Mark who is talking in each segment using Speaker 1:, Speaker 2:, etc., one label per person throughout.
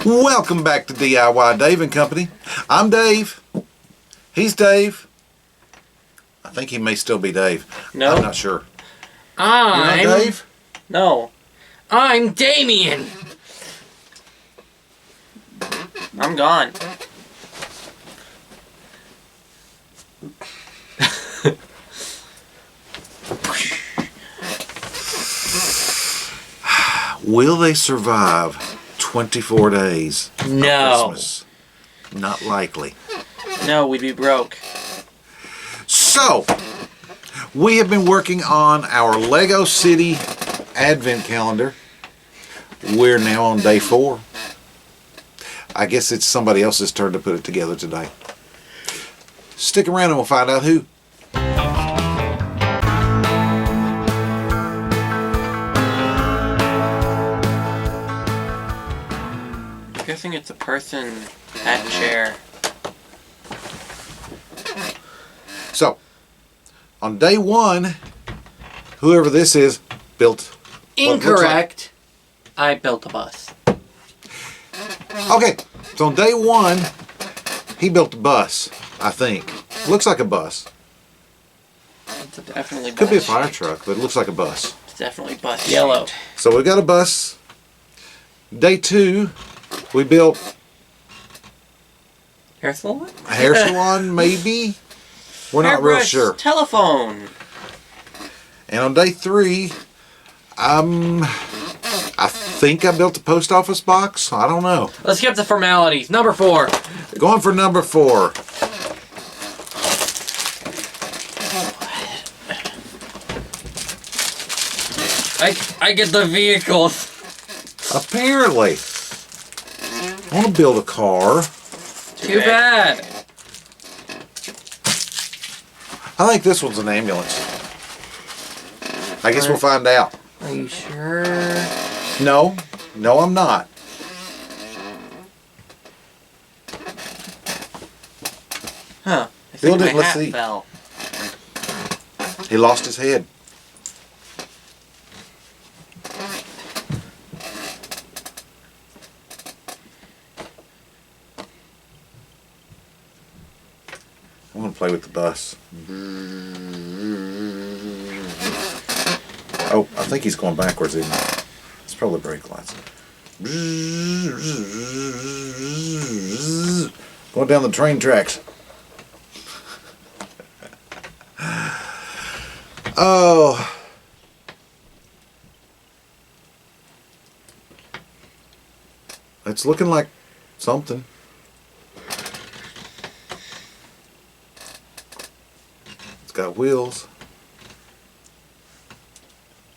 Speaker 1: Welcome back to DIY Dave and Company. I'm Dave. He's Dave. I think he may still be Dave.
Speaker 2: No.
Speaker 1: I'm not sure. You're
Speaker 2: I'm...
Speaker 1: not Dave?
Speaker 2: No. I'm Damien. I'm gone.
Speaker 1: Will they survive 24 days of
Speaker 2: No.
Speaker 1: Christmas? Not likely.
Speaker 2: No, we'd be broke.
Speaker 1: So, we have been working on our Lego City Advent Calendar. We're now on day 4. I guess it's somebody else's turn to put it together today. Stick around and we'll find out who.
Speaker 2: I'm guessing it's a person at chair.
Speaker 1: So, on day 1, whoever this is built...
Speaker 2: Incorrect. I built a bus.
Speaker 1: Okay, so on day 1, he built a bus, I think. Looks like a bus.
Speaker 2: It's definitely bus.
Speaker 1: Could be a fire truck, but it looks like a bus.
Speaker 2: It's definitely bus. Yellow.
Speaker 1: So we've got a bus. Day 2, we built
Speaker 2: Hair salon?
Speaker 1: a hair salon, maybe? We're not real
Speaker 2: Hairbrush,
Speaker 1: sure.
Speaker 2: Telephone.
Speaker 1: And on day 3, I think I built a post office box. I don't know.
Speaker 2: Let's skip the formalities. Number 4.
Speaker 1: Going for number 4.
Speaker 2: I get the vehicles.
Speaker 1: Apparently. I want to build a car.
Speaker 2: Too bad.
Speaker 1: I think this one's an ambulance. I guess we'll find out.
Speaker 2: Are you sure?
Speaker 1: No, I'm not.
Speaker 2: Huh. I
Speaker 1: Build
Speaker 2: think
Speaker 1: it,
Speaker 2: my
Speaker 1: let's
Speaker 2: hat
Speaker 1: see.
Speaker 2: fell.
Speaker 1: He lost his head. I want to play with the bus. Oh, I think he's going backwards, isn't he? It's probably brake lights. Going down the train tracks. Oh. It's looking like something. It's got wheels.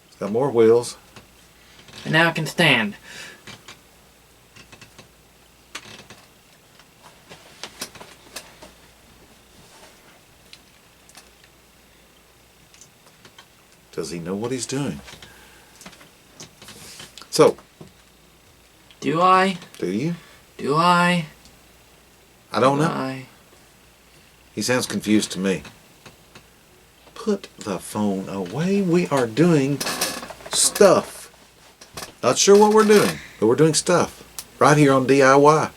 Speaker 1: It's got more wheels.
Speaker 2: And now it can stand.
Speaker 1: Does he know what he's doing? So,
Speaker 2: Do I?
Speaker 1: do you?
Speaker 2: Do I?
Speaker 1: I don't
Speaker 2: Do
Speaker 1: know.
Speaker 2: I?
Speaker 1: He sounds confused to me. Put the phone away. We are doing stuff. Not sure what we're doing, but we're doing stuff. Right here on DIY.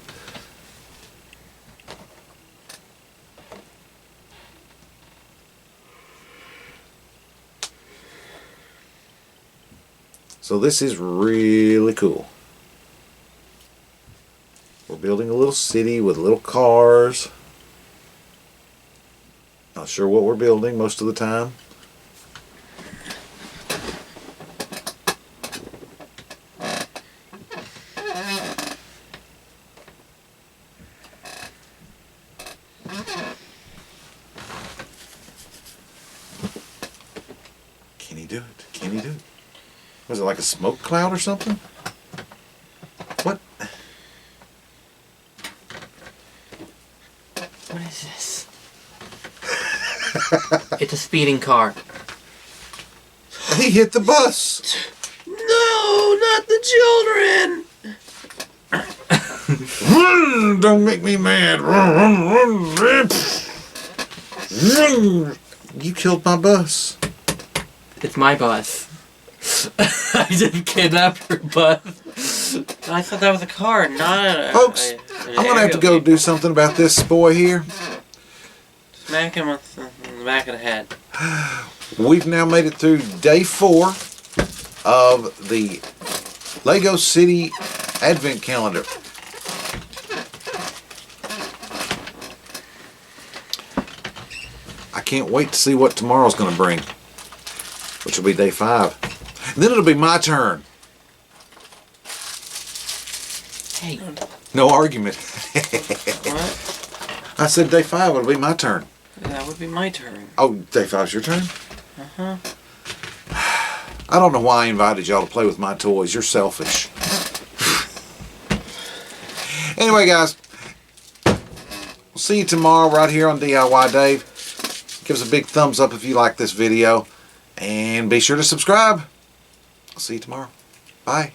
Speaker 1: So this is really cool. We're building a little city with little cars. Not sure what we're building most of the time. Can he do it? Can he do it? Was it like a smoke cloud or something? What?
Speaker 2: What is this? It's a speeding car.
Speaker 1: He hit the bus.
Speaker 2: No, not the children!
Speaker 1: Don't make me mad. You killed my bus.
Speaker 2: It's my bus.
Speaker 3: I didn't kidnap your bus.
Speaker 2: I thought that was a car, not a...
Speaker 1: Folks, I'm going to have to go do something about this boy here.
Speaker 2: Smack him with the back of the head.
Speaker 1: We've now made it through day 4 of the Lego City Advent Calendar. I can't wait to see what tomorrow's going to bring, which will be day 5. And then it'll be my turn.
Speaker 2: Hey.
Speaker 1: No argument.
Speaker 2: What?
Speaker 1: I said day 5, it'll be my turn.
Speaker 2: That would be my turn.
Speaker 1: Oh, day 5's your turn?
Speaker 2: Uh-huh.
Speaker 1: I don't know why I invited y'all to play with my toys. You're selfish. Anyway, guys, we'll see you tomorrow right here on DIY Dave. Give us a big thumbs up if you like this video. And be sure to subscribe. I'll see you tomorrow. Bye.